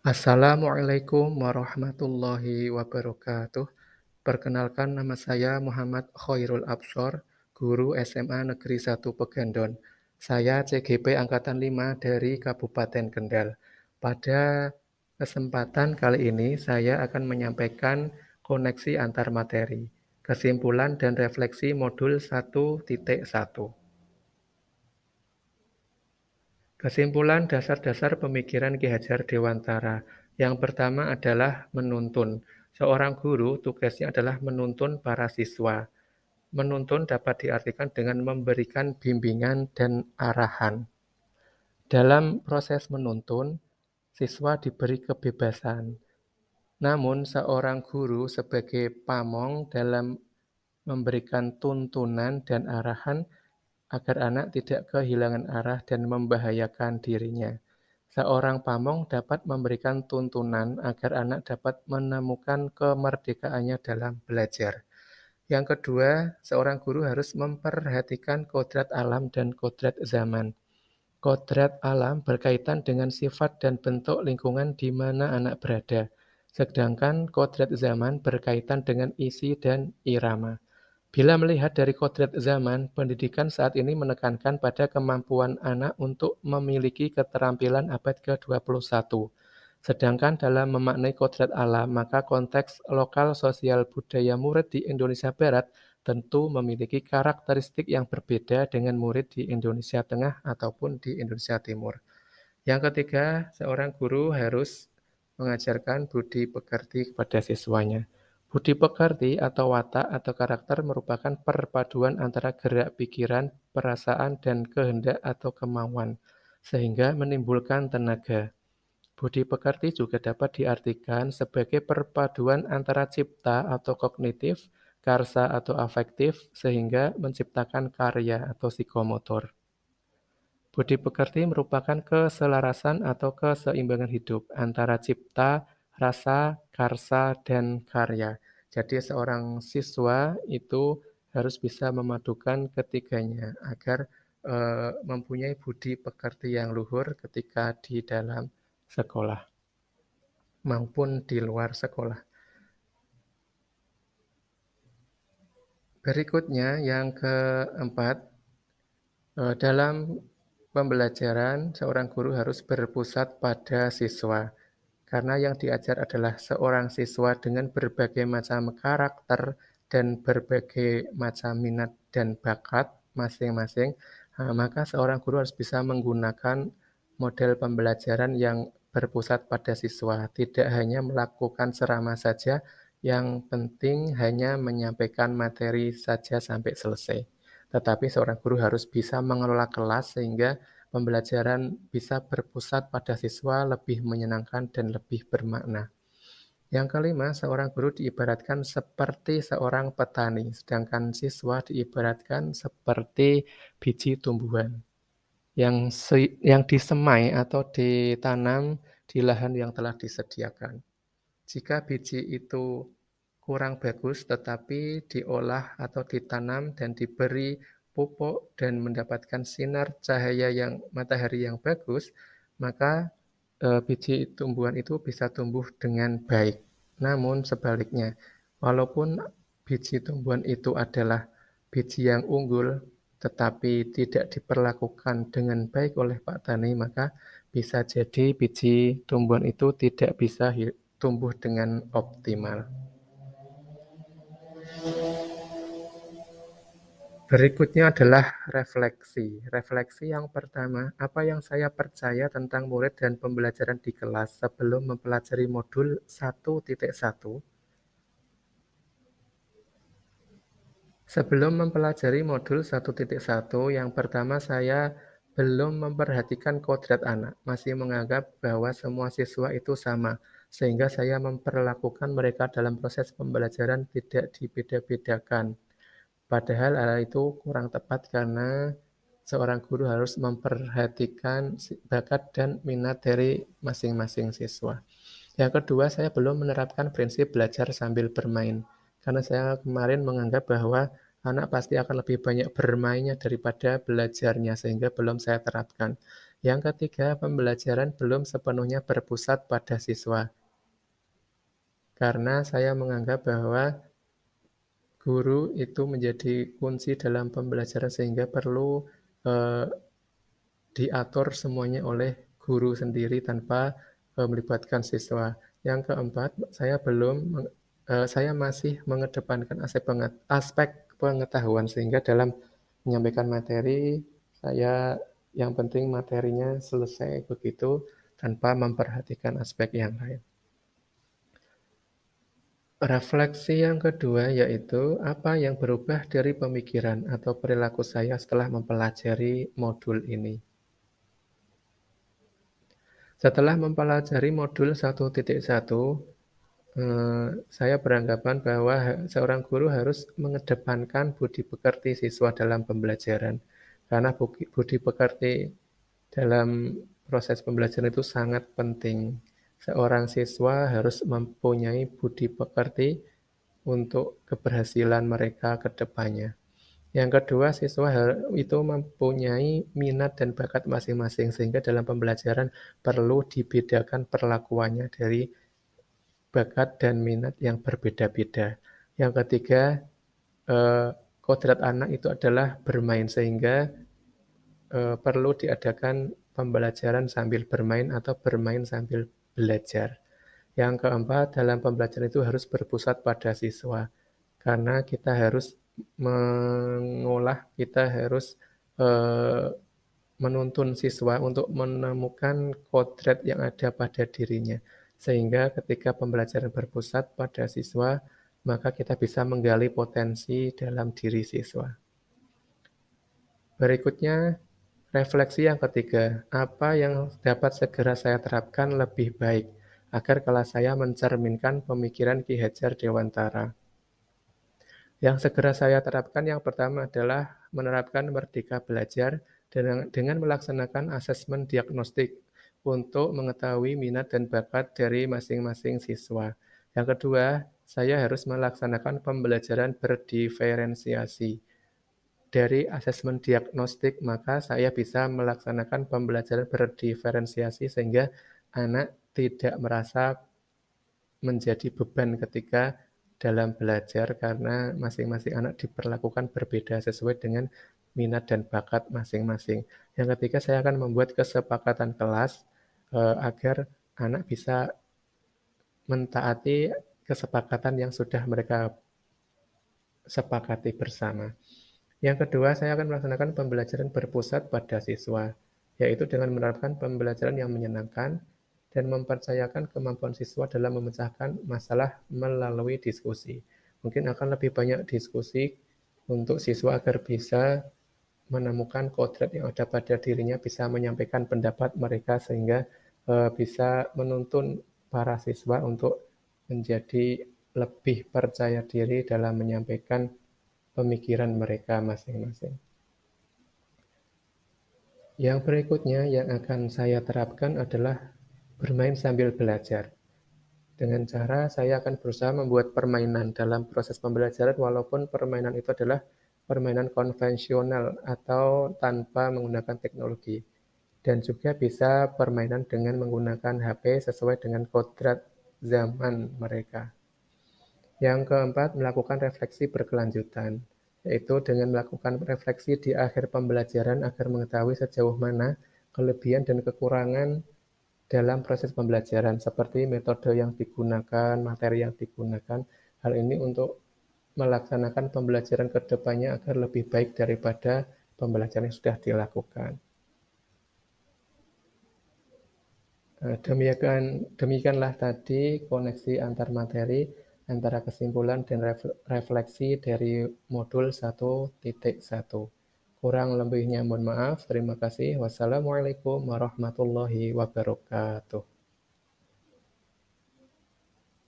Assalamualaikum warahmatullahi wabarakatuh. Perkenalkan nama saya Muhammad Khairul Absor, guru SMA Negeri 1 Pegandon. Saya CGP Angkatan 5 dari Kabupaten Kendal. Pada kesempatan kali ini saya akan menyampaikan koneksi antar materi, kesimpulan dan refleksi modul 1.1. Kesimpulan dasar-dasar pemikiran Ki Hajar Dewantara. Yang pertama adalah menuntun. Seorang guru tugasnya adalah menuntun para siswa. Menuntun dapat diartikan dengan memberikan bimbingan dan arahan. Dalam proses menuntun, siswa diberi kebebasan. Namun, seorang guru sebagai pamong dalam memberikan tuntunan dan arahan agar anak tidak kehilangan arah dan membahayakan dirinya. Seorang pamong dapat memberikan tuntunan agar anak dapat menemukan kemerdekaannya dalam belajar. Yang kedua, seorang guru harus memperhatikan kodrat alam dan kodrat zaman. Kodrat alam berkaitan dengan sifat dan bentuk lingkungan di mana anak berada, sedangkan kodrat zaman berkaitan dengan isi dan irama. Bila melihat dari kodrat zaman, pendidikan saat ini menekankan pada kemampuan anak untuk memiliki keterampilan abad ke-21. Sedangkan dalam memaknai kodrat alam, maka konteks lokal sosial budaya murid di Indonesia Barat tentu memiliki karakteristik yang berbeda dengan murid di Indonesia Tengah ataupun di Indonesia Timur. Yang ketiga, seorang guru harus mengajarkan budi pekerti kepada siswanya. Budi pekerti atau watak atau karakter merupakan perpaduan antara gerak pikiran, perasaan, dan kehendak atau kemauan, sehingga menimbulkan tenaga. Budi pekerti juga dapat diartikan sebagai perpaduan antara cipta atau kognitif, karsa atau afektif, sehingga menciptakan karya atau psikomotor. Budi pekerti merupakan keselarasan atau keseimbangan hidup antara cipta, rasa, karsa, dan karya. Jadi seorang siswa itu harus bisa memadukan ketiganya agar mempunyai budi pekerti yang luhur ketika di dalam sekolah maupun di luar sekolah. Berikutnya yang keempat, dalam pembelajaran seorang guru harus berpusat pada siswa. Karena yang diajar adalah seorang siswa dengan berbagai macam karakter dan berbagai macam minat dan bakat masing-masing, maka seorang guru harus bisa menggunakan model pembelajaran yang berpusat pada siswa, tidak hanya melakukan ceramah saja, yang penting hanya menyampaikan materi saja sampai selesai. Tetapi seorang guru harus bisa mengelola kelas sehingga pembelajaran bisa berpusat pada siswa lebih menyenangkan dan lebih bermakna. Yang kelima, seorang guru diibaratkan seperti seorang petani, sedangkan siswa diibaratkan seperti biji tumbuhan yang disemai atau ditanam di lahan yang telah disediakan. Jika biji itu kurang bagus tetapi diolah atau ditanam dan diberi pupuk dan mendapatkan sinar cahaya yang matahari yang bagus, maka biji tumbuhan itu bisa tumbuh dengan baik. Namun sebaliknya, walaupun biji tumbuhan itu adalah biji yang unggul, tetapi tidak diperlakukan dengan baik oleh Pak Tani, maka bisa jadi biji tumbuhan itu tidak bisa tumbuh dengan optimal. Berikutnya adalah refleksi. Refleksi yang pertama, apa yang saya percaya tentang murid dan pembelajaran di kelas sebelum mempelajari modul 1.1. Sebelum mempelajari modul 1.1, yang pertama saya belum memperhatikan kodrat anak, masih menganggap bahwa semua siswa itu sama, sehingga saya memperlakukan mereka dalam proses pembelajaran tidak dibeda-bedakan. Padahal hal itu kurang tepat karena seorang guru harus memperhatikan bakat dan minat dari masing-masing siswa. Yang kedua, saya belum menerapkan prinsip belajar sambil bermain. Karena saya kemarin menganggap bahwa anak pasti akan lebih banyak bermainnya daripada belajarnya, sehingga belum saya terapkan. Yang ketiga, pembelajaran belum sepenuhnya berpusat pada siswa, karena saya menganggap bahwa guru itu menjadi kunci dalam pembelajaran sehingga perlu, eee, diatur semuanya oleh guru sendiri tanpa, melibatkan siswa. Yang keempat, saya masih mengedepankan aspek pengetahuan sehingga dalam menyampaikan materi, saya yang penting materinya selesai begitu tanpa memperhatikan aspek yang lain. Refleksi yang kedua yaitu apa yang berubah dari pemikiran atau perilaku saya setelah mempelajari modul ini. Setelah mempelajari modul 1.1, saya beranggapan bahwa seorang guru harus mengedepankan budi pekerti siswa dalam pembelajaran. Karena budi pekerti dalam proses pembelajaran itu sangat penting. Seorang siswa harus mempunyai budi pekerti untuk keberhasilan mereka ke depannya. Yang kedua, siswa itu mempunyai minat dan bakat masing-masing, sehingga dalam pembelajaran perlu dibedakan perlakuannya dari bakat dan minat yang berbeda-beda. Yang ketiga, eee, kodrat anak itu adalah bermain, sehingga, perlu diadakan pembelajaran sambil bermain atau bermain sambil belajar. Yang keempat, dalam pembelajaran itu harus berpusat pada siswa, karena kita harus, eee, menuntun siswa untuk menemukan kodrat yang ada pada dirinya. Sehingga ketika pembelajaran berpusat pada siswa, maka kita bisa menggali potensi dalam diri siswa. Berikutnya, refleksi yang ketiga, apa yang dapat segera saya terapkan lebih baik agar kelas saya mencerminkan pemikiran Ki Hajar Dewantara. Yang segera saya terapkan yang pertama adalah menerapkan merdeka belajar dengan melaksanakan asesmen diagnostik untuk mengetahui minat dan bakat dari masing-masing siswa. Yang kedua, saya harus melaksanakan pembelajaran berdiferensiasi. Dari asesmen diagnostik, maka saya bisa melaksanakan pembelajaran berdiferensiasi sehingga anak tidak merasa menjadi beban ketika dalam belajar karena masing-masing anak diperlakukan berbeda sesuai dengan minat dan bakat masing-masing. Yang ketiga, saya akan membuat kesepakatan kelas, agar anak bisa mentaati kesepakatan yang sudah mereka sepakati bersama. Yang kedua, saya akan melaksanakan pembelajaran berpusat pada siswa, yaitu dengan menerapkan pembelajaran yang menyenangkan dan mempercayakan kemampuan siswa dalam memecahkan masalah melalui diskusi. Mungkin akan lebih banyak diskusi untuk siswa agar bisa menemukan kodrat yang ada pada dirinya, bisa menyampaikan pendapat mereka sehingga bisa menuntun para siswa untuk menjadi lebih percaya diri dalam menyampaikan pemikiran mereka masing-masing. Yang berikutnya yang akan saya terapkan adalah bermain sambil belajar. Dengan cara saya akan berusaha membuat permainan dalam proses pembelajaran walaupun permainan itu adalah permainan konvensional atau tanpa menggunakan teknologi. Dan juga bisa permainan dengan menggunakan HP sesuai dengan kodrat zaman mereka. Yang keempat, melakukan refleksi berkelanjutan, yaitu dengan melakukan refleksi di akhir pembelajaran agar mengetahui sejauh mana kelebihan dan kekurangan dalam proses pembelajaran, seperti metode yang digunakan, materi yang digunakan. Hal ini untuk melaksanakan pembelajaran ke depannya agar lebih baik daripada pembelajaran yang sudah dilakukan. Demikianlah tadi koneksi antar materi, antara kesimpulan dan refleksi dari modul 1.1. Kurang lebihnya mohon maaf. Terima kasih. Wassalamualaikum warahmatullahi wabarakatuh.